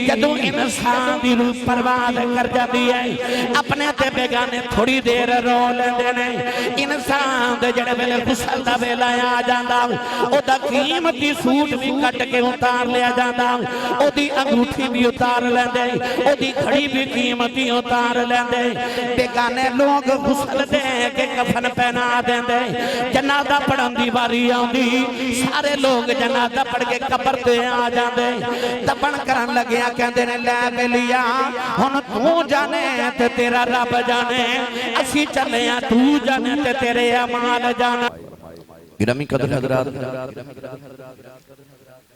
جدوں انسان دی روح پرواز کر جاتی ہے اپنے تے بیگانے تھوڑی دیر رو لیندے نے انسان دے جڑے ویلے غسل دا ویلا آ جاندا او دا قیمتی سوٹ بھی کٹ کے اتار لیا جاندا او دی انگوٹھی بھی اتار لیندے او دی گھڑی بھی قیمتی اتار لیندے بیگانے لوگ غسل دے کے کفن پہنا دیندے جنازہ پڑھن دی واری آندی سارے لوگ جنازہ پڑھ کے قبر تے آ جاندے دفن کرن لگیا کہندے نے لے بلیا ہن تو جانے تے تیرا رب جانے اسی چلے ہیں تو جانے تے تیرے اعمال جانے گرامی قدر حضرات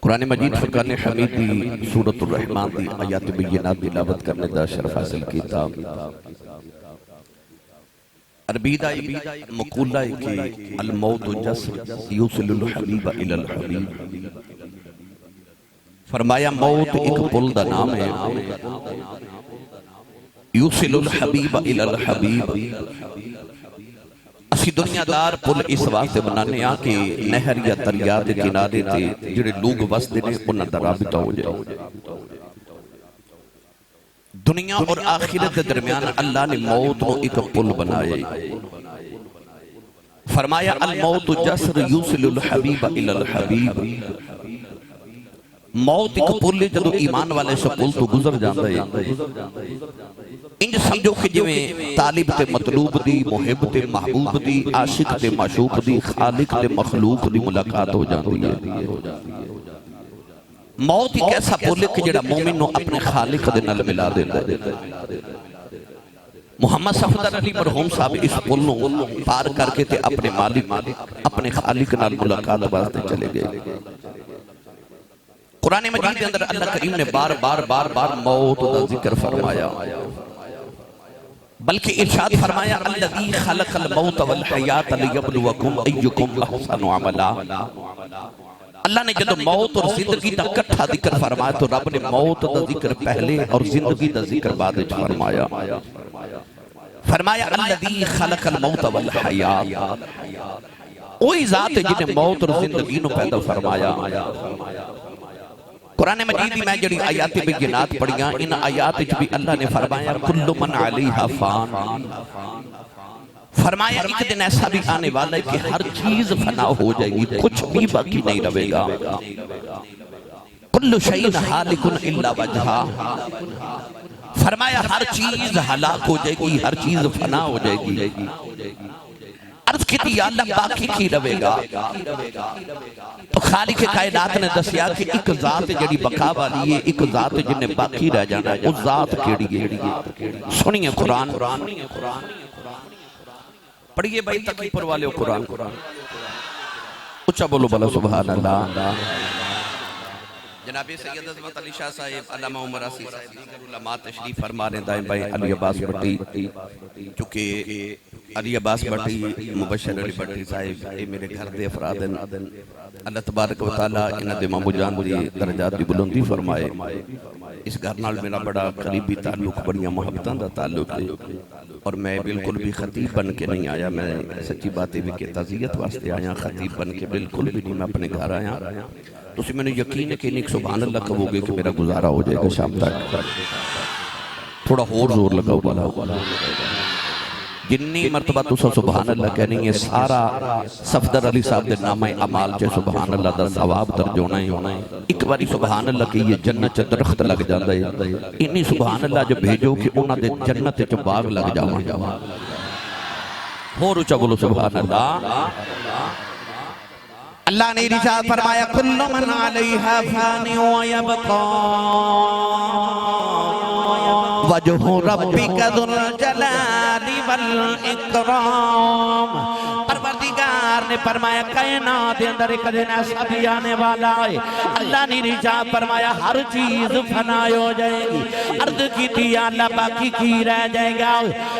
قرآن مجید فرقان حمید دی سورۃ الرحمن دی آیات بینات تلاوت کرنے دا شرف حاصل کیتا عربی دا مقولہ ہے کہ الموت جسر یوصل الحبیب الی الحبیب فرمایا موت ایک پل دا نام ہے یوصل الحبیب الی الحبیب اسی دنیا دار پل اس واسطے بنانے آ کہ نہر یا دریا دے کنارے تے جڑے لوگ وسدے نے انہاں دا رابطہ ہو جائے دنیا اور آخرت کے درمیان اللہ نے موت کو ایک پل بنائے فرمایا الموت جسر یوصل الحبیب الی الحبیب موت ایک پل ہے جدو ایمان والے سے پل تو گزر جاندہ ہے انج سمجھو کہ جویں طالب تے مطلوب دی محب تے محبوب دی عاشق تے معشوق دی خالق تے مخلوق دی ملاقات ہو جاندی ہے موت ایک ایسا پل ہے کہ جڑا مومن نو اپنے خالق دے نال ملا دیتا ہے محمد صفدر علی مرحوم صاحب اس پل نو پار کر کے تے اپنے مالک اپنے خالق نال ملاقات واسطے چلے گئے قرآن مجید کے اندر اللہ کریم نے بار بار موت دا ذکر فرمایا بلکہ ارشاد فرمایا الذی خلق الموت والحیات لیبلوکم ایکم احسن عملا اللہ نے جب موت اور زندگی دا کٹھا ذکر فرمایا تو رب نے موت دا ذکر پہلے اور زندگی دا ذکر بعد فرمایا فرمایا الذی خلق الموت والحیات وہی ذات ہے جنہیں موت اور زندگی نو پیدا فرمایا قرآن مجید میں جڑی آیات بینات پڑھیاں ان آیات بھی اللہ نے فرمایا کل من علیہا فان فرمایا ایک دن ایسا بھی آنے والا ہے کہ ہر چیز فنا ہو جائے گی کچھ بھی باقی نہیں رہے گا کل شیء ہالک الا وجہہ فرمایا ہر چیز ہلاک ہو جائے گی ہر چیز فنا ہو جائے گی عرض کی تھی یا اللہ باقی کی رہے گا تو خالق کائنات نے دسیا کہ ایک ذات جڑی بقا والی ہے ایک ذات جنہیں باقی رہ جانا ہے اس ذات کیڑی ہے سنیے قرآن پڑھئے بھائی تقی پر والے قرآن اچھا بولو بلا سبحان اللہ جناب سید عظمت علی شاہ صاحب علامہ عمر آسی صاحب دیگر علماء تشریف فرما رہے دائیں بھائی علی عباس بٹی چونکہ علی عباس بٹی مبشر علی بٹی صاحب اے میرے گھر دے افراد اللہ تبارک و تعالیٰ انہ دے مامو جان دی درجات دی بلندی فرمائے اس گھر نال میرا بڑا قریبی تعلق بڑیاں محبتان دا تعلق ہے اور میں بالکل بھی خطیب بن کے نہیں آیا میں سچی باتیں بھی کہ تعزیت واسطے آیا خطیب بن کے بالکل بھی نہیں میں اپنے گھر آیا تو اسی میں نے یقین ہے کہ انہیں سبحان اللہ کہو گے کہ میرا گزارا ہو جائے گا شام تک تھوڑا اور زور لگاؤ والا جنی مرتبہ تو سبحان اللہ کہنے یہ سارا صفدر علی صاحب دے نامہ عمال چے سبحان اللہ دا ثواب ترجونا ہے ایک باری سبحان اللہ کہ یہ جنت چے درخت لگ جاندہ ہے انہی سبحان اللہ جو بھیجو کہ انہاں دے جنت چے باغ لگ جاواں ہو روچا بولو سبحان اللہ اللہ نے رجال فرمایا کل من علیہا فانی ویبقا وجہ ربک ذو الجلال والاکرام پروردگار نے فرمایا کائنات دے اندر ایک دن ایسا بھی آنے والا ہے اللہ نے رجال فرمایا ہر چیز فنا ہو جائے گی عرض کی تھی یا اللہ باقی کی رہ جائے گا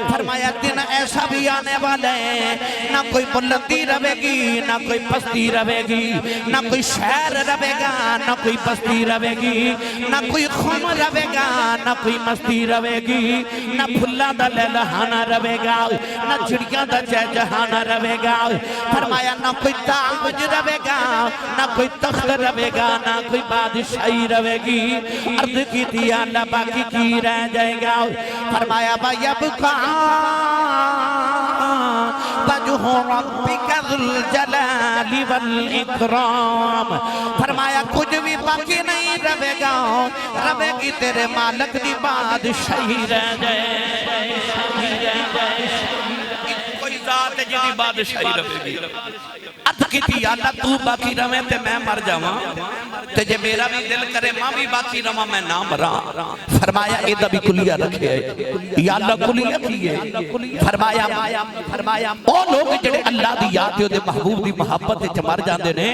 فرمایا دن ایسا بھی آنے والا ہے نہ کوئی بلندی رہے گی نہ کوئی پستی رہے گی نہ کوئی شہر رہے گا نہ کوئی بستی رہے گی نہ کوئی خم رہے گا نہ کوئی مستی رہے گی نہ پھلا دا لہلہانا رہے گا نہ چڑیاں دا چہچہانا رہے گا فرمایا فرمایا نہ کوئی تاج رہے گا نہ کوئی تخت رہے گا نہ کوئی بادشاہی رہے گی عرض کی تھی اللہ باقی کی رہ جائے گا فرمایا وَيَبْقَى وَجْهُ رَبِّكَ ذُو الْجَلَالِ وَالْإِكْرَامِ فرمایا کچھ بھی باقی نہیں رہے گا رہے گی تیرے مالک دی بادشاہی رہ جائے کوئی ذات جدی بادشاہی رہے گی عرض کی تھی اللہ تو باقی رہے تے میں مر جاواں تے جے میرا بھی دل کرے ماں بھی باقی رہاں میں نہ مراں فرمایا ایدہ بھی کلیہ رکھے یا اللہ کلیہ کیے فرمایا وہ لوگ جڑے اللہ دی یاد دے محبوب دی محبت تے مر جاندے نے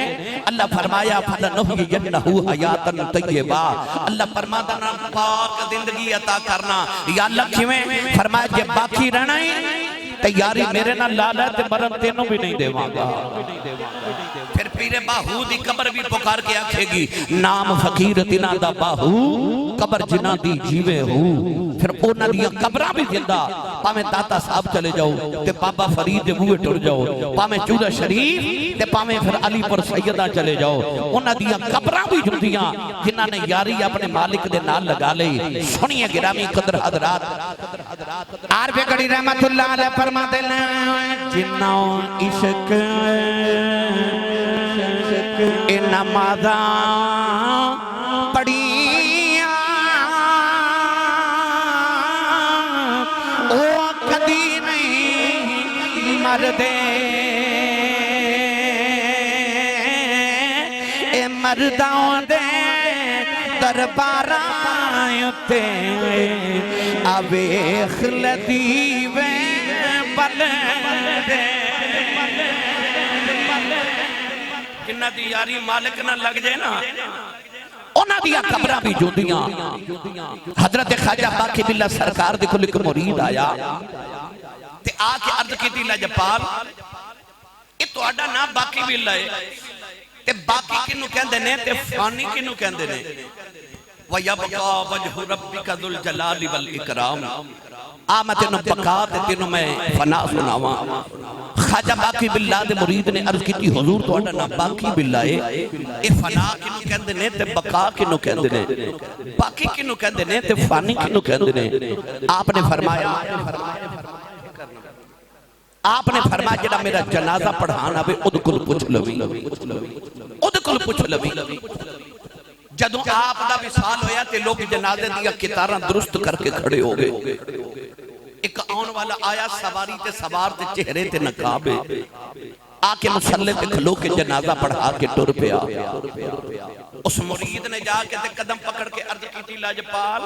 اللہ فرمایا فَلَنُحْيِيَنَّهُ حَيَاتًا طَيِّبَةً اللہ فرماتا نا پاک زندگی عطا کرنا یا اللہ کیویں فرمایا جے باقی رہنا ہی تیاری میرے نہ لالا تے مرم تینوں بھی نہیں دے مانگا پھر پیر باہو دی قبر بھی پکار کے آکھے گی نام فقیر تینا دا باہو قبر جنا دی جیوے ہو پھر اونا دیا قبرہ بھی زندہ پامیں داتا صاحب چلے جاؤ تے بابا فرید موے ٹر جاؤ پامیں چودہ شریف تے پامیں پھر علی پر سیدہ چلے جاؤ اونا دیا قبرہ بھی جندیاں جنہاں نے یاری اپنے مالک دے نال لگا لے سنیے گرامی قدر حضرات عارف گڑی رحمت اللہ علیہ فرما دینا جنہوں عشق نمازاں پڑھیاں وہ کدی نہیں مردے اے مردوں دے درباراں تے آویخ لدیوے بلدے جنہ دی یاری مالک نہ لگ جائے نا اونا دیا قبرہ بھی جو دیاں حضرت خواجہ باقی باللہ سرکار دیکھو لکھ مرید آیا تے آکے عرض کی دی لجپال یہ تو اڈا نا باقی باللہ ہے تے باقی کنو کہندے نے تے فانی کنو کہندے نے وَيَبْقَى وَجْهُ رَبِّكَ ذُو الْجَلَالِ وَالْإِكْرَامِ آمد انہوں بقا تے تینوں میں فنا سناواں خواجہ باقی باللہ دے مرید نے عرض کی تھی حضور تو اڈا نا باقی باللہ ہے اے فنا کنو کہندے نے تے بقا کنو کہندے نے باقی کنو کہندے نے تے فانی کنو کہندے نے آپ نے فرمایا جڑا میرا جنازہ پڑھانا بے ادکل پچھ لوی جدوں آپ دا وصال ہویا تے لوگ جنازے دیا کتاراں درست کر کے کھڑے ہو گئے ایک آن والا آیا سواری تے سوار تے چہرے تے نقابے آکے مسلح تے کھلو کے جنازہ پڑھا کے ٹر پیا اس مرید نے جا کے تے قدم پکڑ کے عرض کی تھی لاجپال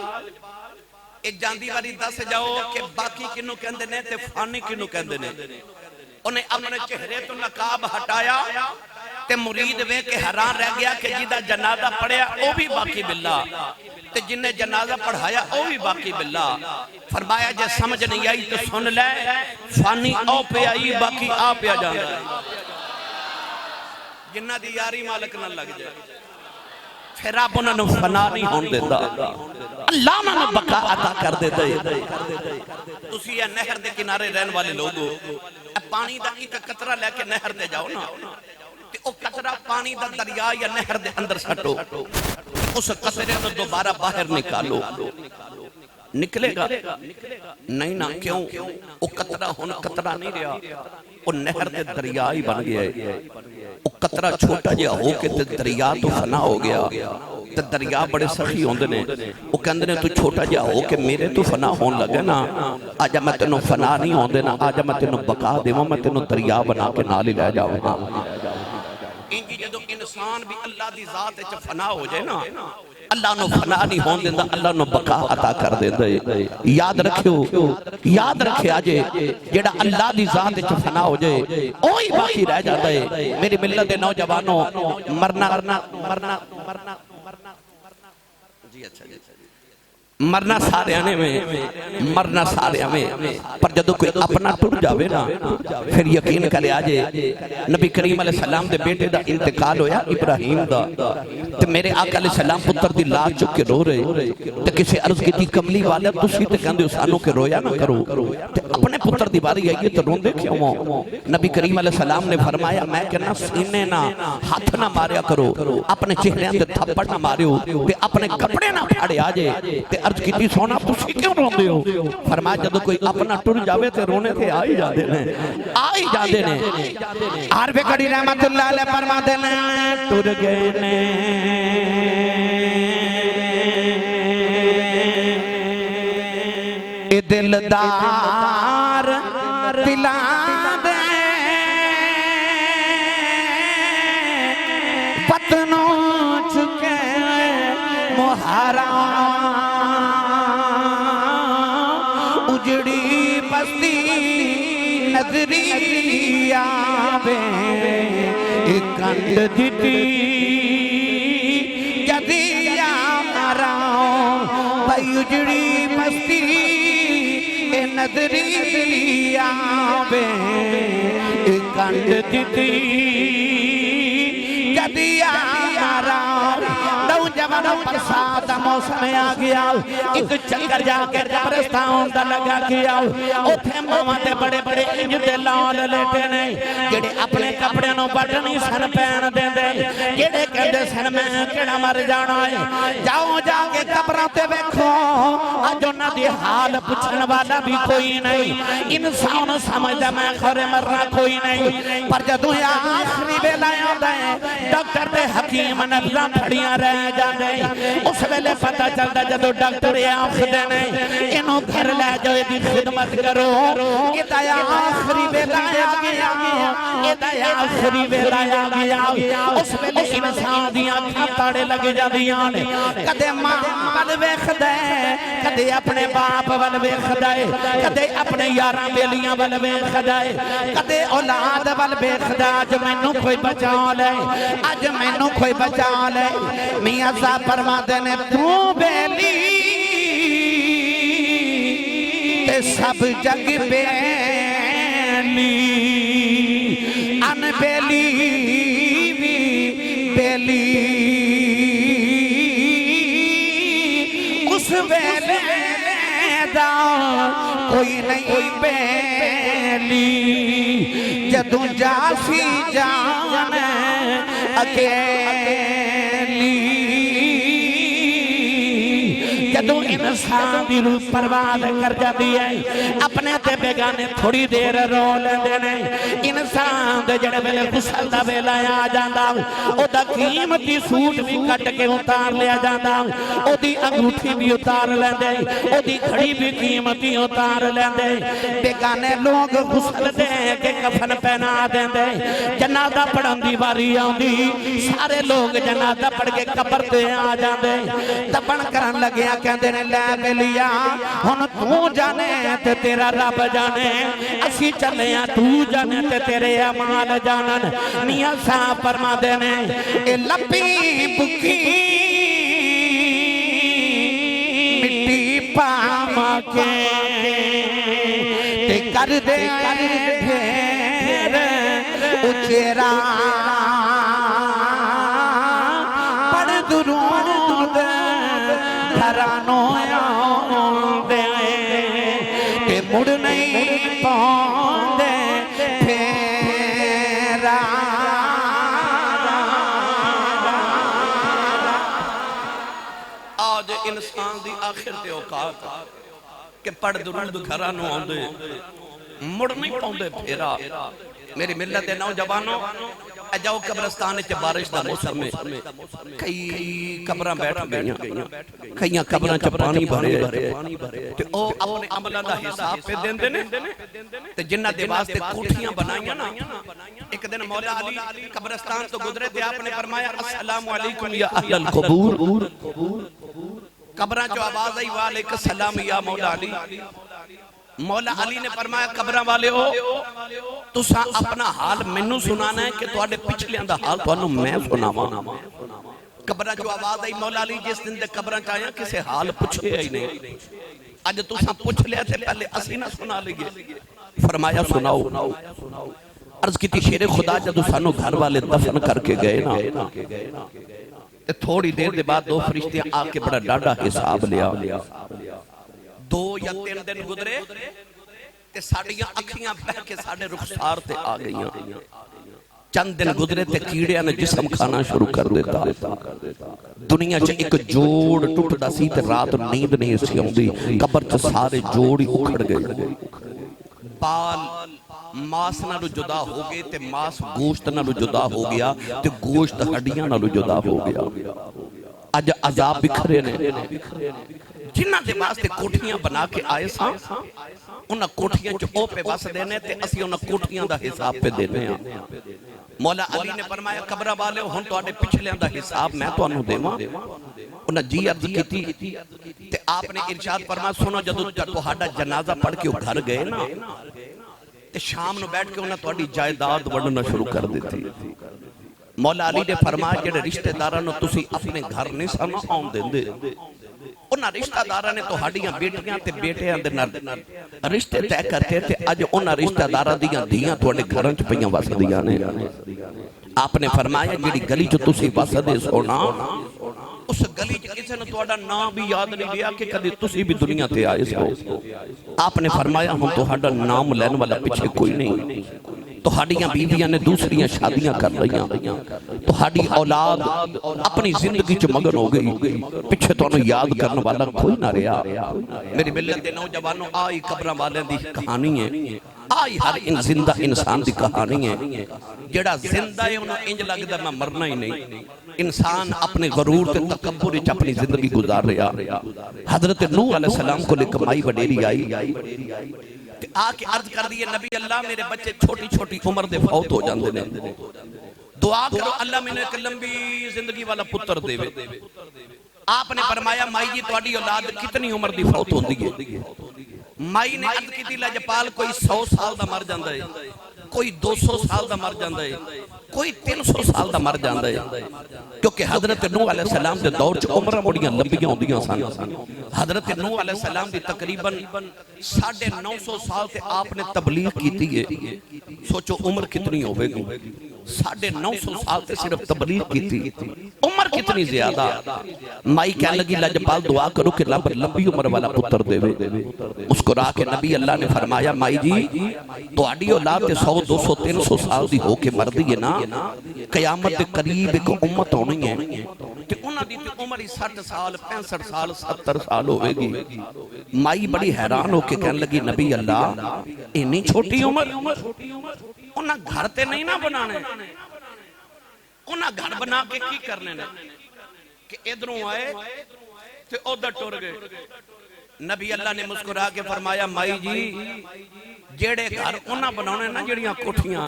ایک جاندی والی دس جاؤ کہ باقی کنو کہندے نے تے فانی کنو کہندے نے انہیں اپنے چہرے تو نقاب ہٹایا تے مرید وے کے حیران رہ گیا کہ جیدہ جنازہ پڑھیا او بھی باقی باللہ تے جن نے جنازہ پڑھایا او بھی باقی باللہ فرمایا جے سمجھ نہیں آئی تو سن لے فانی او پہ آئی باقی آ پہ جانا ہے جنہ دی یاری مالک نہ لگ جائے پھر آپ انہوں نے فنا نہیں ہون دیتا اللہ انہوں نے بقا عطا کر دیتا ہے تسی یہ نہر دے کنارے رہن والے لوگوں پانی دا ایک قطرہ لے کے نہر دے جاؤ نا کہ او قطرہ پانی دا دریا یا نہر دے اندر سٹو اس قطرے تو دوبارہ باہر نکالو نکلے گا نہیں نا کیوں او قطرہ ہونا قطرہ نہیں رہا او نہر دے دریا ہی بن گیا ہے او قطرہ چھوٹا جا ہو کے دریا تو فنا ہو گیا تے دریا بڑے سخی ہوندے نے او کہندے نے تو چھوٹا جا ہو کہ میرے تو فنا ہون لگے نا آجا میں تینوں فنا نہیں ہوندے نا آجا میں تینوں بقا دیواں میں تینوں دریا بنا کے نالی لے جاؤں گا انجی جدو انسان بھی اللہ دی ذات چ فنا ہو جائے نا اللہ نو فنا نہیں ہون دیندہ اللہ نو بقا عطا کر دیندہ یاد رکھے آجے جیڑا اللہ دی ذات چ فنا ہو جائے اوہی باقی رہ جاتا ہے میری ملت نوجوانوں مرنا جی اچھا مرنا سارے آنے میں مرنا سارے میں پر جدو کوئی اپنا ٹر جاوے نا پھر یقین کرے آجے نبی کریم علیہ السلام دے بیٹے دا انتقال ہویا ابراہیم دا تے میرے آقا علیہ السلام پتر دی لاش چک کے رو رہے تے کسے عرض کی تھی کملی والا تسی تے کہندے اسانوں کے رویا نہ کرو تے اپنے پتر دی باری آئیے تو روندے کیوں ہوں نبی کریم علیہ السلام نے فرمایا میں کہنا سینے نہ ہاتھ نہ ماریا کرو اپنے چہرے تے تھپڑ نہ ماریو تے اپنے کپڑے نہ پھاڑے آجے تے عرض کی تھی سونا تسی کیوں روندے ہو فرمایا جدو کوئی اپنا ٹر جاوے تے رونے تے آئی جاندے نے عارف کڑی رحمت اللہ علیہ فرما دینے ٹر گئے نے اے دلدار دلا دے وطنوں چکے مہارا اجڑی بستی نظری آوے کنڈ دیتی جدی آمراؤں بھائی اجڑی بستی نظری آوے کنڈ دیتی جدی آمراؤں نوجوانوں پر ساتھ موسم آ گیا ایک چکر جا کے قبرستان دا لگا گیا اوتھے ماواں تے بڑے بڑے انج دے لال لیٹے نے جڑے اپنے کپڑے نوں بٹنی سن پہن دیندے جڑے کہندے سن میں کیڑا مر جانا ہے جاؤ جا کے قبراں تے ویکھو اج انہاں دی حال پوچھن والا بھی کوئی نہیں انسان سمجھدا میں خورے مرنا کوئی نہیں پر جدوں آخری ویلا آندا ہے ڈاکٹر تے حکیم نبضاں پھڑیاں رہ جاندے اس ویلے پتہ چلدا جدوں ڈاکٹر آکھدے نے اینوں گھر لے جاؤ دی خدمت کرو ادا آخری ویلا آ گیا ادا آخری ویلا آ گیا اس ویلے انسان دیاں اکھاں تاڑے لگ جاندیاں نے کدے ماں ول ویکھدا ہے کدے اپنے باپ ول ویکھدا ہے کدے اپنے یاراں بیلیاں ول ویکھدا ہے کدے اولاد ول ویکھدا اج مینوں کوئی بچا لے اج مینوں کوئی بچا لے میاں صاحب فرماتے نے تو بیلی تے سب جگ بیلی ان بیلی بھی بیلی اس ویلے دا کوئی نہیں بیلی جدوں جاسی جان اکیلی جدوں انسان دی روح پرواز کر جاتی ہے اپنے تے بیگانے تھوڑی دیر رو لیندے نے انسان دے جڑے ویلے غسل دا ویلا آ جاندا او دا قیمتی سوٹ بھی کٹ کے اتار لیا جاندا او دی انگوٹھی بھی اتار لیندے او دی گھڑی بھی قیمتی اتار لیندے بیگانے لوگ غسل دے کے کفن پہنا دیندے جنازہ پڑھن دی واری آوندی سارے لوگ جنازہ پڑھ کے قبر تے آ جاندے دفن کرن لگیا کہندے نے لے ملیا ہن تو جانے تے تیرا رب جانے اسی چلے ہیں تو جانے تے تیرے اعمال جانن میاں صاحب فرما دے نے اے لپی بکی مٹی پاما کے تے کر دے ڈھیر اچیرا پڑھ درود گھرانوں آندے تے مڑ نہیں پاندے پھیرا آج انسان دی آخر تے اوقات کہ پڑھ درود گھرانوں آندے مڑ نہیں پاندے پھیرا میری ملت نوجوانوں جاؤ قبرستان چ بارش دا موسم میں کئی قبراں بیٹھ گئیاں کئیاں قبراں چ پانی بھرے تے او اپنے عملاں دا حساب پہ دیندے نے تے جنہاں دے واسطے کوٹھیاں بنائیاں نا ایک دن مولا علی قبرستان تو گزرے تے آپ نے فرمایا السلام علیکم یا اہل القبور قبراں جو آواز آئی وعلیکم السلام یا مولا علی مولا علی نے فرمایا قبراں والے ہو تساں اپنا حال مینوں سنانا ہے کہ تواڈے پچھلیاں دا حال تانوں میں سناواں قبراں جو آواز آئی مولا علی جس دن دے قبراں چ آیا کسے حال پوچھے ہی نہیں اج تساں پوچھ لیا تے پہلے اسی نہ سنا لئیے فرمایا سناؤ عرض کی تھی شیر خدا جدو سانو گھر والے دفن کر کے گئے نا تے تھوڑی دیر دے بعد دو فرشتے آ کے بڑا ڈاڈا حساب لیا 2 یا 3 دن گزرے تے ساڑیاں اکھیاں بہ کے ساڑے رخسار تے آ گئیاں چند دن گزرے تے کیڑیاں نے جسم کھانا شروع کر دیتا دنیا چ ایک جوڑ ٹوٹ دا سی تے رات نیند نہیں سی ہوندی قبر چ سارے جوڑ ہی اکھڑ گئے بال ماس نالو جدا ہو گئے تے ماس گوشت نالو جدا ہو گیا تے گوشت ہڈیاں نالو جدا ہو گیا اج عذاب بکھرے نے جنہ دے واسطے کوٹھیاں بنا کے آئے ساں انہاں کوٹھیاں جو او پہ وس دینے تے اسی انہاں کوٹھیاں دا حساب پہ دینے ہیں مولا علی نے فرمایا قبرہ والے ہن تواڈے پچھلیاں دا حساب میں تانوں دیواں انہاں جی عرض کیتی تے آپ نے ارشاد فرمایا سنو جدوں تہاڈا جنازہ پڑھ کے گھر گئے نا تے شام نو بیٹھ کے انہاں تہاڈی جائیداد وڈنا شروع کر دتی مولا علی نے فرمایا جڑے رشتہ داراں نو تسی اپنے گھر نہیں سن آون دیندے انہاں رشتہ داراں نے تہاڈیاں بیٹیاں تے بیٹیاں دے نال رشتے طے کرتے تے اج انہاں رشتہ داراں دیاں دھیاں تواڈے گھراں چ پئیاں وسدیاں نے آپ نے فرمایا جڑی گلی چ تسی وسدے سونا اس گلی چ کسے نے تہاڈا نام بھی یاد نہیں رہیا کہ کدی تسی بھی دنیا تے آئے سو آپ نے فرمایا ہن تہاڈا نام لین والا پیچھے کوئی نہیں تہاڈیاں بیویاں نے دوسریاں شادیاں کر رہیاں تہاڈی اولاد اپنی زندگی چ مگن ہو گئی پیچھے تانوں یاد کرن والا کوئی نہ رہیا میری ملت دے نوجوانوں آئی قبراں والے دی کہانی ہے آئی ہر زندہ انسان دی کہانی ہے جڑا زندہ ہے انہوں انج لگدا میں مرنا ہی نہیں انسان اپنے غرور تے تکبر وچ اپنی زندگی گزار رہا حضرت نوح علیہ السلام کو ایک مائی وڈیری آئی آ کے عرض کر دیئے نبی اللہ میرے بچے چھوٹی چھوٹی عمر دے فوت ہو جاندے نے دعا کرو اللہ میں نے ایک لمبی زندگی والا پتر دے آپ نے فرمایا مائی جی تواڈی اولاد کتنی عمر دی فوت ہوندی ہے مائی نے عرض کیتی لجپال کوئی 100 سال دا مر جاندا ہے کوئی 200 سال دا مر جاندا ہے کوئی 300 سال دا مر جاندا ہے کیونکہ حضرت نوح علیہ السلام دے دور چ عمراں بڑیاں لمبیاں ہوندیاں سن حضرت نوح علیہ السلام دی تقریباً 950 سال تے آپ نے تبلیغ کیتی ہے سوچو عمر کتنی ہوے گی 950 سال تے صرف تبلیغ کیتی عمر کتنی زیادہ مائی کہنے لگی لجپال دعا کرو کہ رب لمبی عمر والا پتر دے مسکرا کے نبی اللہ نے فرمایا مائی جی تہاڈی اولاد تے 100 200 300 سال دی ہو کے مردی ہے نا قیامت دے قریب ایک امت ہونی ہے کہ انہاں دی تے عمر 60 سال 65 سال 70 سال ہوے گی مائی بڑی حیران ہو کے کہنے لگی نبی اللہ اتنی چھوٹی عمر انہاں گھر تے نہیں نہ بنانے انہاں گھر بنا کے کی کرنے نے کہ ادھروں آئے تے ادھر ٹر گئے نبی اللہ نے مسکرا کے فرمایا مائی جی جیڑے گھر انہاں بنانے نا جڑیاں کوٹھیاں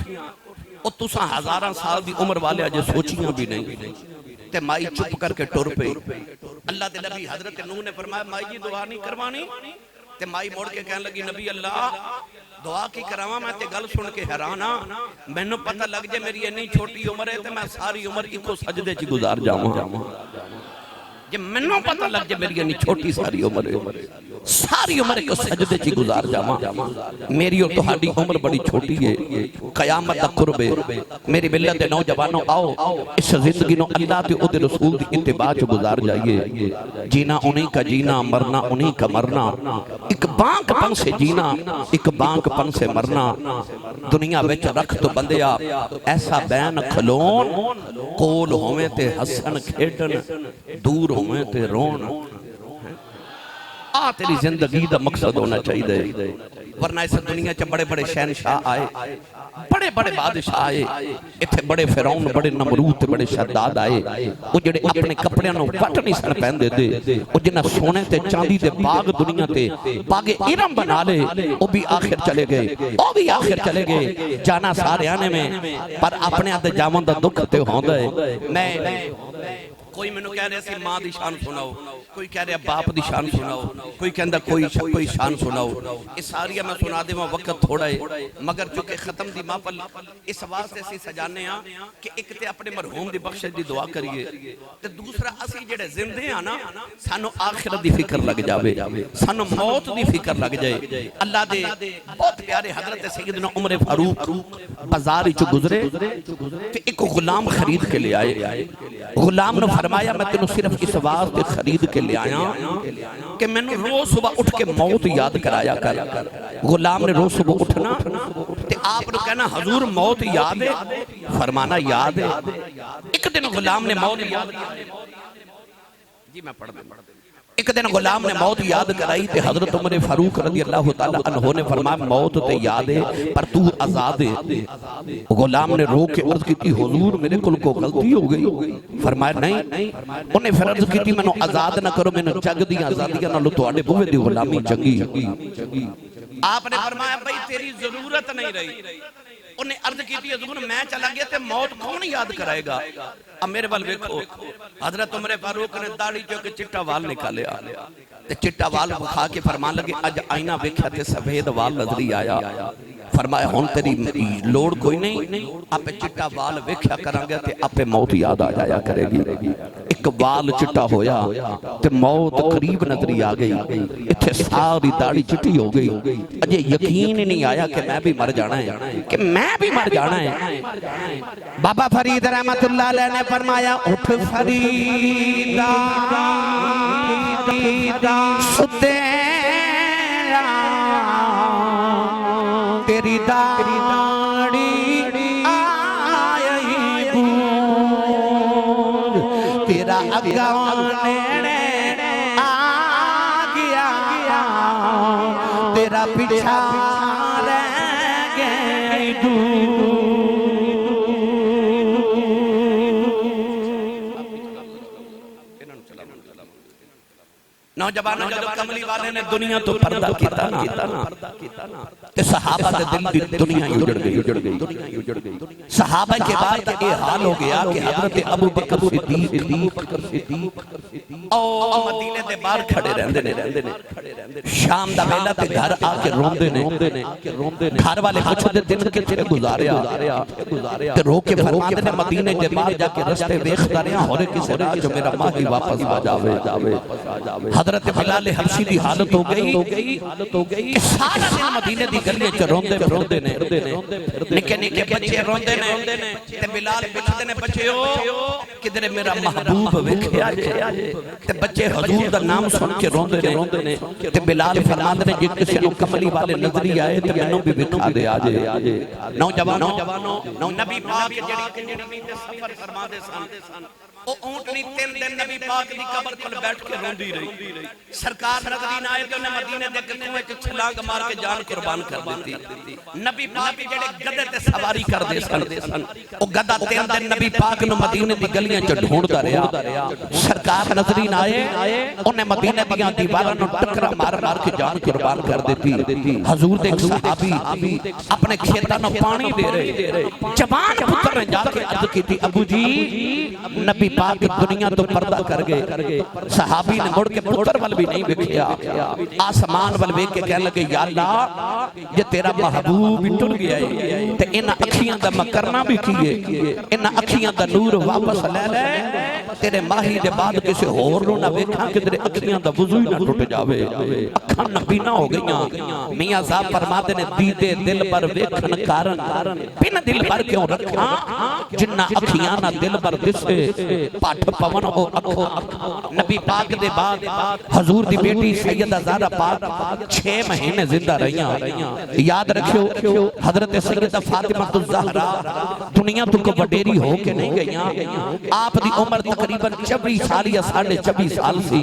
او تساں ہزاراں سال دی عمر والے اجے سوچیاں بھی نہیں تے مائی چپ کر کے ٹر پئی اللہ دے نبی حضرت نوح نے فرمایا مائی جی دعا نہیں کروانی تے مائی موڑ کے کہنے لگی نبی اللہ دعا کی کراواں میں تے گل سن کے حیران ہاں مینوں پتہ لگ جائے میری اتنی چھوٹی عمر ہے تے میں ساری عمر اکو سجدے چ گزار جاواں جب مینوں پتہ لگ جائے میری اتنی چھوٹی ساری عمر ہے ساری عمر کو سجدے چ گزار جاواں میری اور تہاڈی عمر بڑی چھوٹی ہے قیامت دا قرب ہے میری ملت دے نوجوانوں آؤ اس زندگی نو اللہ تے او دے رسول دی اتباع چ گزار جائیے جینا انہی کا جینا مرنا انہی کا مرنا ایک بانک پن سے جینا ایک بانک پن سے مرنا دنیا وچ رکھ تو بندیا ایسا بین کھلون کول ہوویں تے ہسن کھیڈن دور ہوویں تے رون تیری زندگی دا مقصد ہونا چاہیے ورنہ اس دنیا چ بڑے بڑے شہنشاہ آئے بڑے بڑے بادشاہ آئے اتھے بڑے فرعون بڑے نمرود بڑے شداد آئے وہ جڑے اپنے کپڑیاں نو وٹ نہیں سن پہندے دے وہ جنہ سونے تے چاندی دے باغ دنیا تے باغ ارم بنا لے وہ بھی آخر چلے گئے جانا سارے آنے میں پر اپنے آدھے جامن دا دکھ تے ہوندا ہے میں کوئی میں نے کہہ رہے سی ماں دی شان سناؤ، کوئی کہہ رہے باپ دی شان سناؤ، کوئی کہندہ کوئی شان سناؤ. اس ساریہ میں سنا دے وقت تھوڑا ہے، مگر چونکہ ختم دی محفل اس واسطے سی سجانے ہاں کہ ایک تے اپنے مرحوم دی بخشش دی دعا کریے، تے دوسرا اسی جڑے زندے ہیں نا سانو آخرت دی فکر لگ جاوے، سانو موت دی فکر لگ جائے. اللہ دے بہت پیارے حضرت سیدنا عمر فاروق بازار چ گزرے تے ایک غلام خرید کے لے آئے. غلام نے فرمایا میں تینوں صرف اس واسطے خرید کے لے آیا کہ میں نے روز صبح اٹھ کے موت یاد کرایا کر. غلام نے روز صبح اٹھنا تے آپ نے کہنا حضور موت یاد ہے، فرمانا یاد ہے. ایک دن غلام نے موت یاد جی میں پڑھ دوں. ایک دن غلام نے موت یاد کرائی تے حضرت عمر فاروق رضی اللہ تعالیٰ عنہ نے فرمایا موت تے یاد ہے پر تو آزاد ہے. غلام نے رو کے عرض کی تھی حضور میرے کل کو غلطی ہو گئی. فرمایا نہیں. انہیں پھر عرض کی تھی میں نے آزاد نہ کرو میں نے چگ دی آزادیاں نہ لو تو آڑے بوے دی غلامی چنگی. آپ نے فرمایا بھئی تیری ضرورت نہیں رہی. انہیں عرض کی تھی حضور میں چلا گیا تے موت کون یاد کرائے گا. اب میرے بل ویکھو حضرت عمر فاروق نے داڑھی جو کہ چٹا وال نکالے تے چٹا وال بخا کے فرمان لگے اج آئینہ ویکھیا تے سفید وال نظری آیا. فرمایا ہون تیری لوڑ کوئی نہیں، آپ چٹا وال ویکھیا کریں گے تے آپ موت یاد آ جایا کرے گی. ایک وال چٹا ہویا تے موت قریب نظری آ گئی. اتھے ساری داڑھی چٹی ہو گئی. اجے یقین نہیں آیا کہ میں بھی مر جانا ہے، کہ میں بھی مر جانا ہے. بابا فرید رحمت اللہ علیہ نے فرمایا اٹھ فریدہ ستے تیری داڑھی آئی گونج تیرا اگانے آ گیا تیرا پیچھا رہ گئی نوجوانوں جب کملی والے نے دنیا تو پردہ کیتا نا تے صحابہ دے دل دی دنیا اجڑ گئی. صحابہ کے بعد یہ حال ہو گیا کہ حضرت ابو بکر صدیق او مدینے دے باہر کھڑے رہندے نے. شام دا ویلا تے گھر آ کے روندے نے. گھر والے پوچھدے دن کتھے گزاریا تے رو کے فرماندے نے مدینے دے باہر جا کے رستے ویکھدا رہیا ہورے کسے راہ جو میرا ماہی واپس آ جاوے. حضرت بلال حبشی دی حالت ہو گئی کہ سارا دن مدینے دی گلیاں چ روندے نے. نکے نکے بچے روندے نے تے بلال پوچھدے نے بچیو کدھر میرا محبوب ویکھیا جے. تے بچے حضور دا نام سن کے روندے نے تے بلال فرماندے نے جے کسے نو کملی والے نظری آئے تے مینوں بھی وکھا دے آجے. نوجوانوں نبی پاک جڑی کنجری تے سفر فرما دے سن او اونٹنی 3 دن نبی پاک دی قبر کول بیٹھ کے روندی رہی. سرکار نظری نہ آئے تے انہیں مدینے دے کنویں وچ چھلانگ مار کے جان قربان کر دیتی. نبی پاک جڑے گدے تے سواری کر دے سن او گدا 3 دن نبی پاک نو مدینے دی گلیاں چ ڈھونڈدا رہیا. سرکار نظری نہ آئے انہیں مدینے دیاں دیواراں نو ٹکرا مار مار کے جان قربان کر دیتی. حضور دے صحابی اپنے کھیتاں نو پانی دے رہے. جوان پتر نے جا کے عرض کیتی ابو جی نبی پاک دنیا تو پردہ کر گئے. صحابی نے مڑ کے پتر ول بھی نہیں ویکھیا، آسمان ول ویکھ کے کہنے لگے یا اللہ یہ تیرا محبوب ٹر گیا ہے تے انہاں اکھیاں دا مکرنا بھی کیے، انہاں اکھیاں دا نور واپس لے لے تیرے ماہی دے بعد کسے ہور نو نہ ویکھاں کہ تیرے اکھیاں دا وضو نہ ٹوٹ جاوے. اکھاں نبینا ہو گئیاں. میاں صاحب فرماتے نے دیدے دل پر ویکھن کارن بن دل پر کیوں رکھاں جنہ اکھیاں نہ دل پر دسے پاٹھ پون او اکھو. نبی پاک دے بعد حضور دی بیٹی سیدہ زہرا پاک 6 مہینے زندہ رہیاں. یاد رکھو حضرت سیدہ فاطمہ الزہرا دنیا تو کو وڈیری ہو کے نہیں گئیاں. آپ دی عمر تقریباً 24 سال یا 24.5 سال سی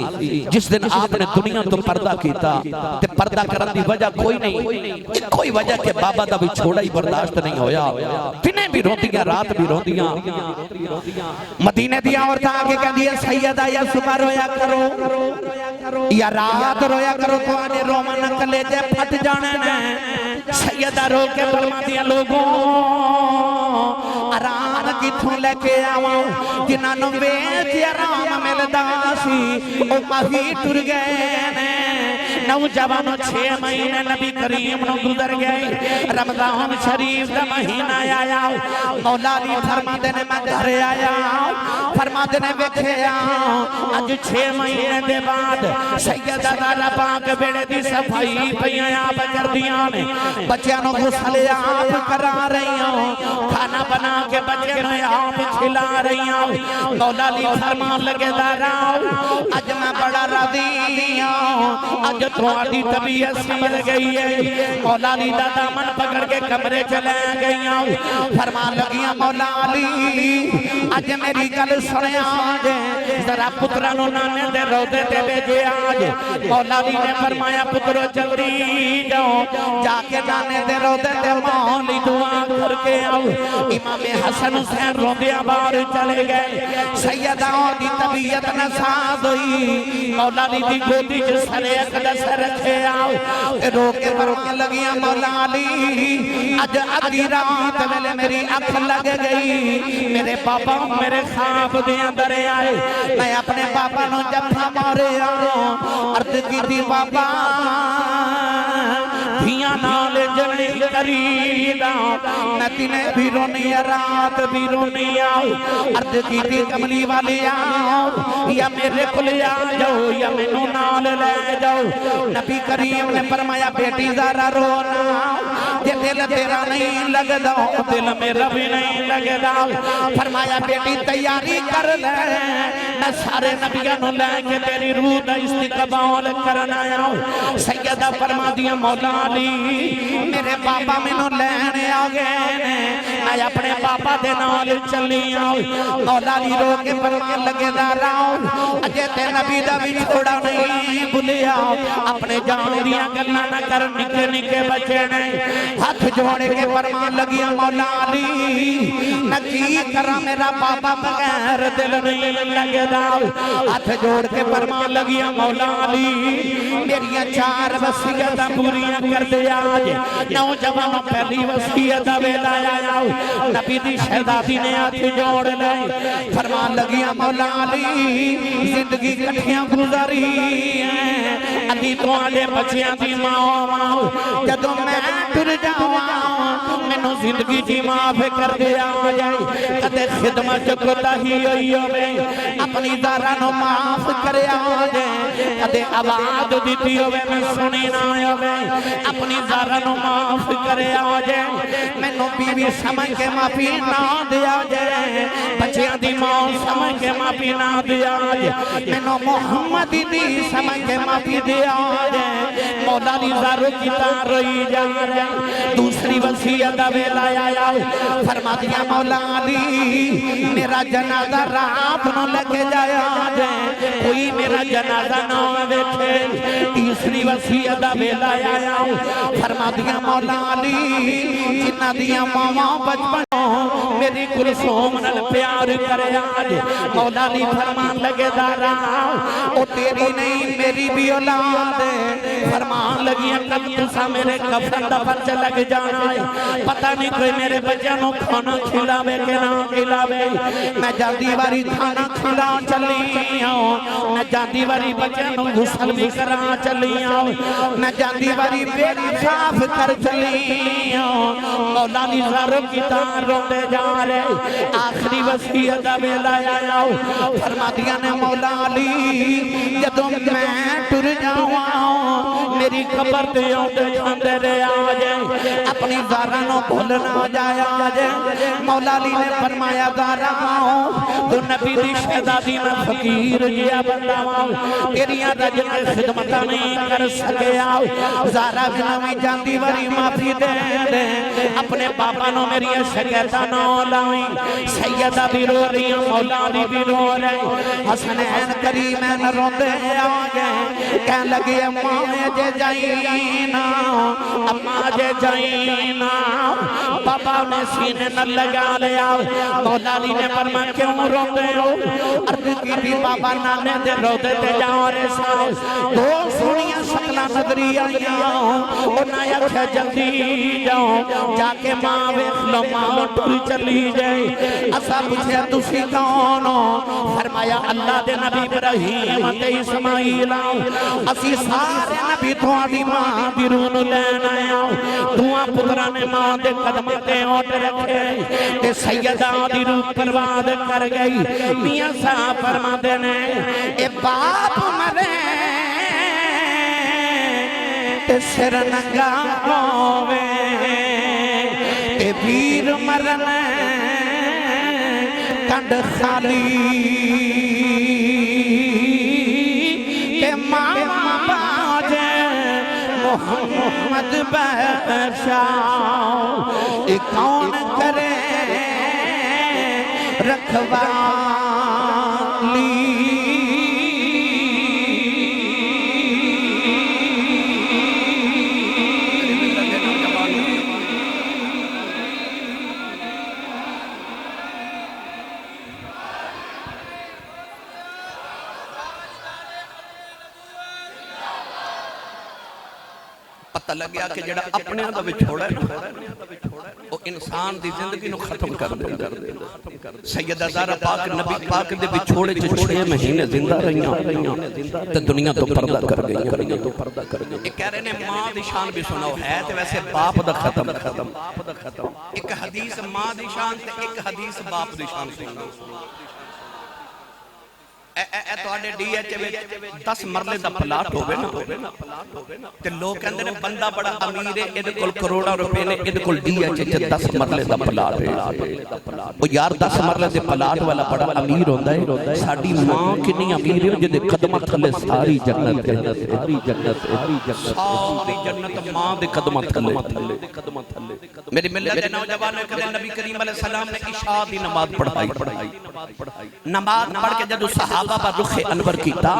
جس دن آپ نے دنیا تو پردہ کیتا. تے پردہ کرن دی وجہ کوئی نہیں، کوئی وجہ کہ بابا دا بھی چھوڑا ہی برداشت نہیں ہویا. دنیں بھی روندیاں رات بھی روندیاں. مدینے دیا عورتاں آگے کہہ دیا سیدہ یا صبح رویا کرو یا رات رویا کرو تو آنے رومن کلیجے پھٹ جانے نے. سیدہ رو کے فرما دیا لوگوں آرام کتھوں لے کے آواں جنہاں نوں ویچ آرام ملدا سی او ماہی ٹر گئے نے نوجوانوں 6 مہینے نبی کریم نو گزر گئے رمضان شریف دا مہینہ آیا مولا علی فرماندے نے میں گھر آیا فرماندے نے ویکھیا اج 6 مہینے دے بعد سیدہ زہرا پاک بیڑے دی صفائی پیاں آپ کردیاں نے بچیاں نو غسل آپ کرا رہی ہوں کھانا بنا کے بچے نو آپ کھلا رہی ہوں مولا علی فرمان لگے زہرا اج میں بڑا راضی ہوں اج تمہاری طبیعت سمجھ گئی ہے مولا علی دا دامن پکڑ کے کمرے چلے گئی ہوں فرمان لگیاں مولا علی اج میری گل سنے آج ذرا پترانو نانے دے روزے تے بھیجے آج مولا علی نے فرمایا پترو جلدی جاؤ جا کے نانے دے روزے تے مولی دعا کر کے آؤ امام حسن حسین روندیاں باہر چلے گئے سیدہ دی طبیعت نساز ہوئی مولا علی دی گودی جسرے اقدس رکھے آؤ رو کے فرمان لگیاں مولا علی اج ادھی رات ویلے میری اکھ لگ گئی میرے پاپا میرے خواب دے اندر آئے میں اپنے پاپا نو جفا مارے آؤں عرض کی تھی پاپا دھیاں نال جڑی کریدا میں تینے بھی رونی رات بھی رونی آؤ عرض کی تھی کملی والی آؤ یا میرے کل آ جاؤ یا مینوں نال لے جاؤ نبی کریم نے فرمایا بیٹی زہرا رونا جے دل تیرا نہیں لگدا دل میرا بھی نہیں لگدا فرمایا بیٹی تیاری کر لے میں سارے نبیوں نو لے کے تیری روح دا استقبال کرنا آیا سیدہ فرما دیا مولا علی میرے پاپا مینوں لینے آ گئے میں اپنے پاپا دے نال چلی آؤں مولا علی رو کے فرمان لگے زہرا اجے تے نبی دا بھی چھوڑا نہیں بھولیا اپنے جان دیاں گلاں نہ کر نکے نکے بچے نے ہاتھ جوڑ کے فرمان لگیا مولا علی نکی کرا میرا پاپا بغیر دل نہیں لگدا ہاتھ جوڑ کے فرمان لگیا مولا علی میری 4 وصیتاں پوریاں کر دے آج نوجوانوں پہلی وصیت ویلا آیا نبی دی شہزادی نے ہاتھ جوڑ لے فرمان لگیا مولا علی زندگی کٹھیاں گزاری ہیں علی تو آلے بچیاں دی ماں جدوں میں ٹر جاواں مینوں زندگی جی معاف کر دیا جائے کدے خدمت کوتاہی ہوئی ہوے اپنی زہرا نو معاف کریا جائے کدے آواز دتی ہوے میں سنی نہ ہوے اپنی زہرا نو معاف کریا جائے مینوں بیوی سمجھ کے معافی نہ دیا جائے بچیاں دی ماں سمجھ کے معافی نہ دیا جائے مینوں محمد دی سمجھ کے معافی دیا جائے مولا علی زہرا کی روئی جا رہے دوسری وصیت ویلا آیا فرما دیا مولا علی میرا جنازہ رات نو لگے جایا جائے کوئی میرا جنازہ نہ ویکھے تیسری وصیت ویلا آیا فرما دیا مولا علی جنہ دیا ماواں بچپن میری کلثوم نال پیار کرے آج مولا علی فرمان لگے زہرا او تیری نہیں میری بھی اولاد ہے فرمان لگی کل تسا میرے کفن دفن سے لگ جانا ہے پتہ نہیں کوئی میرے بچوں نو کھانا کھلاوے کہ نہ کھلاوے میں جاندی واری کھانا کھلا چلی ہوں میں جاندی واری بچوں نو غسل بھی کرا چلی ہوں میں جاندی واری بیڑی صاف کر چلی ہوں مولا علی زہرا کی تار روندے جا رہے آخری وصیت ویلا آیا فرما دیا نے مولا علی جدوں میں ٹر جاواں میری قبر تے اوندے جاندے رہے آجے اپنی زہرا نو بھولنا جایا آجے مولا علی نے فرمایا زہرا تو نبی دی شہزادی میں فقیر جیا بندہ تیریاں رج کے خدمتاں نہیں کر سکیا زہرا بناویں جاندی واری معافی دے دے اپنے پاپا نو میری شکایتاں نہ لاویں سیدہ بھی رو رہی مولا علی بھی رو رہے حسنین کریمین روندے آگے کہن لگی اماں جے جائینا اماں جے جائینا بابا نے سینے نہ لگا لیا مولا علی نے فرمایا کیوں روندے ہو عرض کی تھی بابا نانے دے روندے تے جاؤ رے ساؤ دو سونیاں شکلاں نظری آئیاں انہیں آکھیا جلدی جاؤ جا کے ماں ویکھ لو ماں ٹر چلی جائے اسا پوچھیا تسی کون ہو فرمایا اللہ دے نبی ابراہیم تے اسماعیل اسی سارے نبی تھوڑی ماں دی روح نوں لین آیا دعا پتراں نے ماں دے قدماں تے اونٹ رکھے تے سیدہ دی روح پرواز کر گئی میاں صاحب فرماندے نے اے باپ مرے تے سر ننگا ہووے تے ویر مرن کنڈ خالی تے ماں باجے محمد بشاؤ اے کون کرے رکھوالی پتہ لگیا کہ جڑا اپنے دا وچھوڑا ہے وہ انسان دی زندگی نو ختم کر دے سیدہ زہرا پاک نبی پاک دے وچھوڑے جو 6 مہینے زندہ رہیاں تے دنیا تو پردہ کر گئی یہ کہہ رہے نے ماں دی شان بھی سناؤ ہے تے ویسے باپ دا ختم ایک حدیث ماں دی شان تے ایک حدیث باپ دی شان سناؤ اے تو آڈے ڈی ایچ میں 10 مرلے دا پلاٹ ہوئے نا تے لوگ کہندے نے بندہ بڑا امیر ہے ادھے کل کروڑا روپے نے ادھے کل ڈی ایچ 10 مرلے دا پلاٹ ہے وہ یار 10 مرلے دے پلاٹ والا بڑا امیر ہوندہ ہے ساڑی ماں کنی امیر ہے جدے قدمہ تھلے ساری جنت ہے ساری جنت ماں دے قدمہ تھلے میری ملت دے نوجوانوں کے نبی کریم علیہ السلام نے عشاء دی نماز پڑھائی نماز پڑھ کے جدو صحابہ با رخ انور کیتا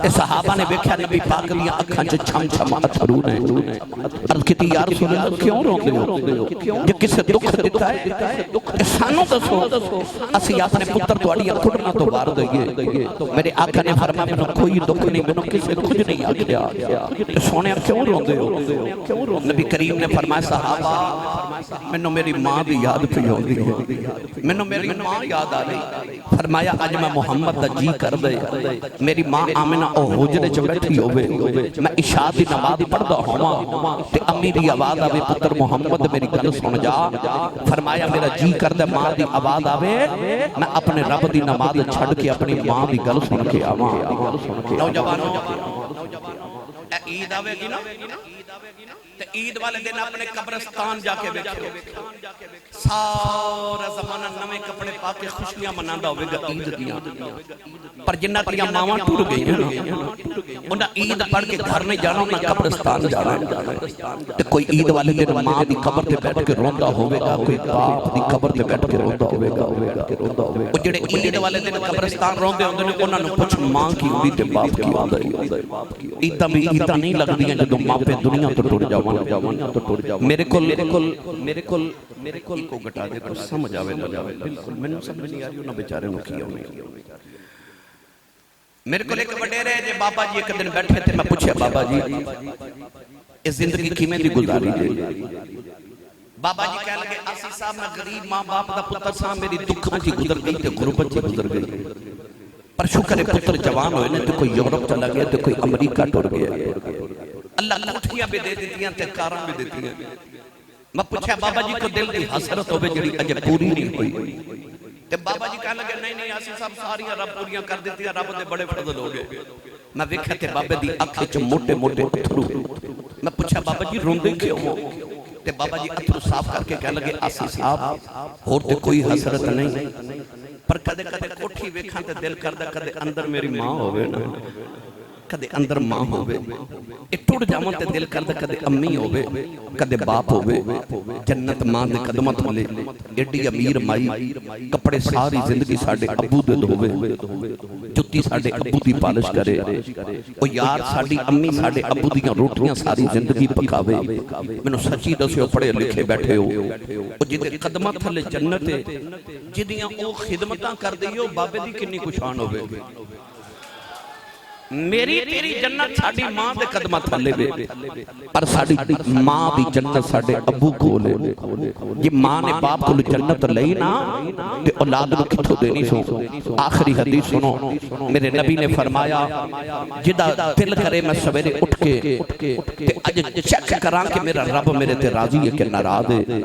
اے صحابہ نے بیکھیا نبی پاک دیا اکھاں چ چھم چھم اتھرو نے عرض کیتی یا رسول اللہ کیوں روندے ہو جے کسے دکھ دیتا ہے اے سانو دسو اسی اپنے پتر تواڈی اکھڑنا تو وار دئیے میرے آقا نے فرمایا مینوں کوئی دکھ نہیں مینوں کسے کچھ نہیں آکھیا تے سونے کیوں روندے ہو نبی کریم نے فرمایا صحابہ مینوں میری ماں دی یاد پئی ہوندی ہے مینوں میری ماں یاد آ رہی فرمایا اج میں محمد دا جی کر دے میری ماں آمنہ او حجرے چ بیٹھی ہوئے میں عشاء دی نماز پڑھدا ہواں تے امی دی آواز آوے پتر محمد میری گل سن جا فرمایا میرا جی کر دے ماں دی آواز آوے میں اپنے رب دی نماز چھڑ کے اپنی ماں دی گل سن کے آواں نوجوانوں عید آوے گی نا تے عید والے دن اپنے قبرستان جا کے بیٹھے سارا زمانہ نوے کپڑے پا کے خوشیاں مناندا ہوئے گا عید دیاں پر جنہ تیاں ماواں ٹر گئی ہیں انہاں عید پڑھ کے گھر نہیں جانا انہاں قبرستان جانا تے کوئی عید والے دن ماں دی قبر تے بیٹھ کے روندا ہوئے گا کوئی باپ دی قبر تے بیٹھ کے روندا ہوئے گا او جڑے عید والے دن قبرستان روندے ہوندے نے انہاں نوں پوچھ ماں کی ہوندی تے باپ کی ہوندا عیداں بھی عیداں نہیں لگدیاں جدوں ماں پہ دنیا تو ٹر جاواں میرے کول کو گٹا دے تو سمجھ آوے نہ جاوے بالکل میں سمجھ نہیں آ رہی انہاں بیچارے نوں کیا ہونے میرے کو ایک وڈیرے جے بابا جی ایک دن بیٹھے تھے میں پوچھیا بابا جی اس زندگی کیویں دی گزاری جے بابا جی کہہ لگے اسی صاحب میں غریب ماں باپ دا پتر سا میری دکھاں جی گزر گئی تے غربت جی گزر گئی پر شکر ہے پتر جوان ہوئے نے تے کوئی یورپ چلا گیا تے کوئی امریکہ ٹر گیا اللہ کوٹھیاں بھی دے دیتی ہیں تے کاراں بھی دیتی ہیں میں پوچھا بابا جی کو دل دی حسرت ہوئے جڑی اجے پوری نہیں ہوئی تے بابا جی کہنے لگے نہیں آسی صاحب ساریاں رب پوریاں کر دیتی ہیں رب دے بڑے فضل ہو گئے میں ویکھیا تے بابے دی اکھ وچ موٹے موٹے اتھرو میں پوچھا بابا جی روندے کیوں ہو تے بابا جی اتھرو صاف کر کے کہنے لگے آسی صاحب اور تے کوئی حسرت نہیں پر کدے کدے کوٹھی ویکھاں تے دل کردا کدے اندر میری ماں ہوے نا کدے اندر ماں ہوئے اے ٹوٹ جاواں تے دل کردا کدے امی ہوئے کدے باپ ہوئے جنت ماں دے قدماں تھلے ایڈی امیر مائی کپڑے ساری زندگی ساڈے ابو دے دھوے جُتی ساڈے ابو دی پالش کرے او یار ساڈی امی ساڈے ابو دیاں روٹیاں ساری زندگی پکاوے مینوں سچی دسیو پڑھے لکھے بیٹھے ہو او جدے قدماں تھلے جنت ہے جدیاں او خدمتاں کر دیو بابے دی کنی کشان ہوئے میری تیری جنت ساڑی ماں دے قدمہ تھلے بے پر ساڑی ماں دی جنت ساڑے ابو کھولے یہ ماں نے باپ کو جنت لئی نا تے اولاد نو کتھو دینی سو آخری حدیث سنو میرے نبی نے فرمایا جدہ دل کرے میں سویرے اٹھ کے تے اج چیک کران کہ میرا رب میرے تے راضی ہے کہ ناراض ہے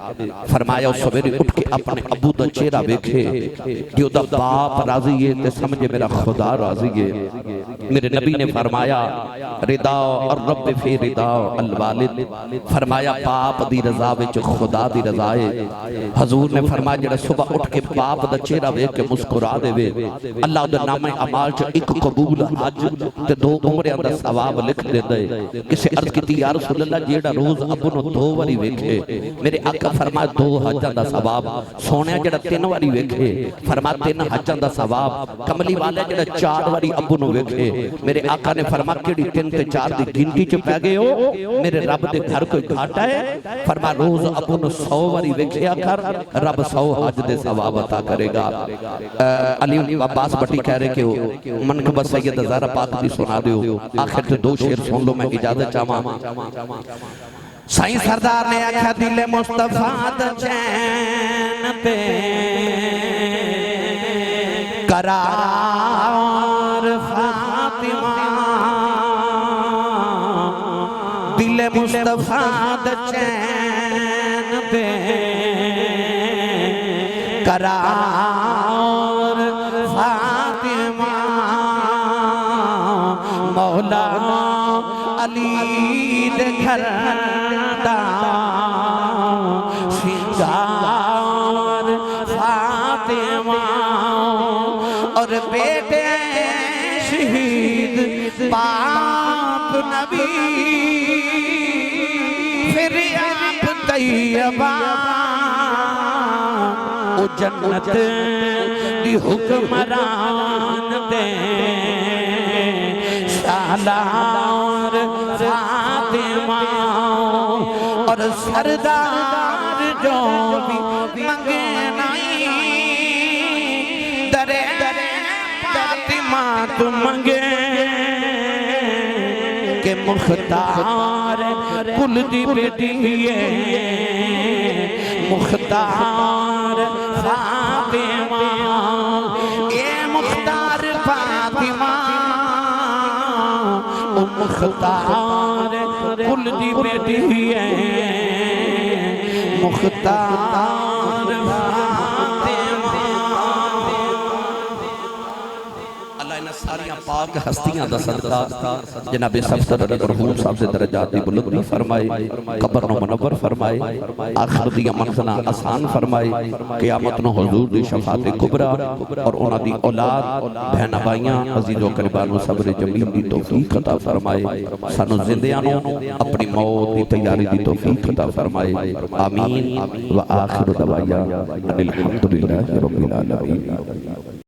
فرمایا سویرے اٹھ کے اپنے ابو دا چہرہ ویکھے جو دا باپ راضی ہے تے سمجھے میرا خدا راضی ہے میرے نبی نے فرمایا رضا اور رب فی رضا الوالد فرمایا باپ دی رضا وچ خدا دی رضا ہے حضور نے فرمایا جڑا صبح اٹھ کے باپ دا چہرہ ویکھ کے مسکرا دے اللہ دے نام اعمال چ ایک قبول حج تے 2 عمرہ دا ثواب لکھ دیندا ہے کسے عرض کیتی یا رسول اللہ جیڑا روز ابو نو 2 واری ویکھے میرے آقا فرمایا 2 حجاں دا ثواب سونے جڑا 3 واری ویکھے فرمایا 3 حجاں دا ثواب کملی والے جڑا 4 واری ابو نو ویکھے میرے آقا نے فرمایا کیڑی 3 تے 4 دی گنتی چ پے گئے ہو میرے رب دے گھر کوئی گھاٹا ہے فرمایا روز ابو نو 100 واری ویکھیا کر رب 100 حج دے ثواب عطا کرے گا علی عباس بٹی کہہ رہے کہ منقبہ سید زہرا پاک دی سنا دیو آخر تے 2 شعر سن لو میں اجازت چاہواں سائیں سردار نے آکھا دل مصطفیٰ دا چین تے قرار فاطمہ دل مصطفیٰ دا چین تے قرار فاطمہ مولانا علی دے گھر دا سنگار فاطمہ اور بیٹے شہید باپ نبی پھر آپ طیبہ او جنت دی حکمران دے سالار فاطمہ اور سردار جو بھی منگے نہیں درے فاطمہ تو منگے کہ مختار کل دی بیٹی ہے مختار فاطمہ اے مختار فاطمہ او مختار کل دی بیٹی ہے مختار فاطمہ اللہ انہاں ساریاں پاک ہستیاں دا صدقہ جناب صفدر مرحوم صاحب سے درجات دی بلندی فرمائے قبر نو منور فرمائے آخر دی منزلہ آسان فرمائے قیامت نو حضور دی شفاعت کبرا اور انہاں دی اولاد بہن بھائیاں عزیز و قربان و صبر جمیل دی توفیق عطا فرمائے سانو زندیاں نو اپنی موت دی تیاری دی توفیق عطا فرمائے آمین و آخر دعوایا الحمدللہ رب العالمین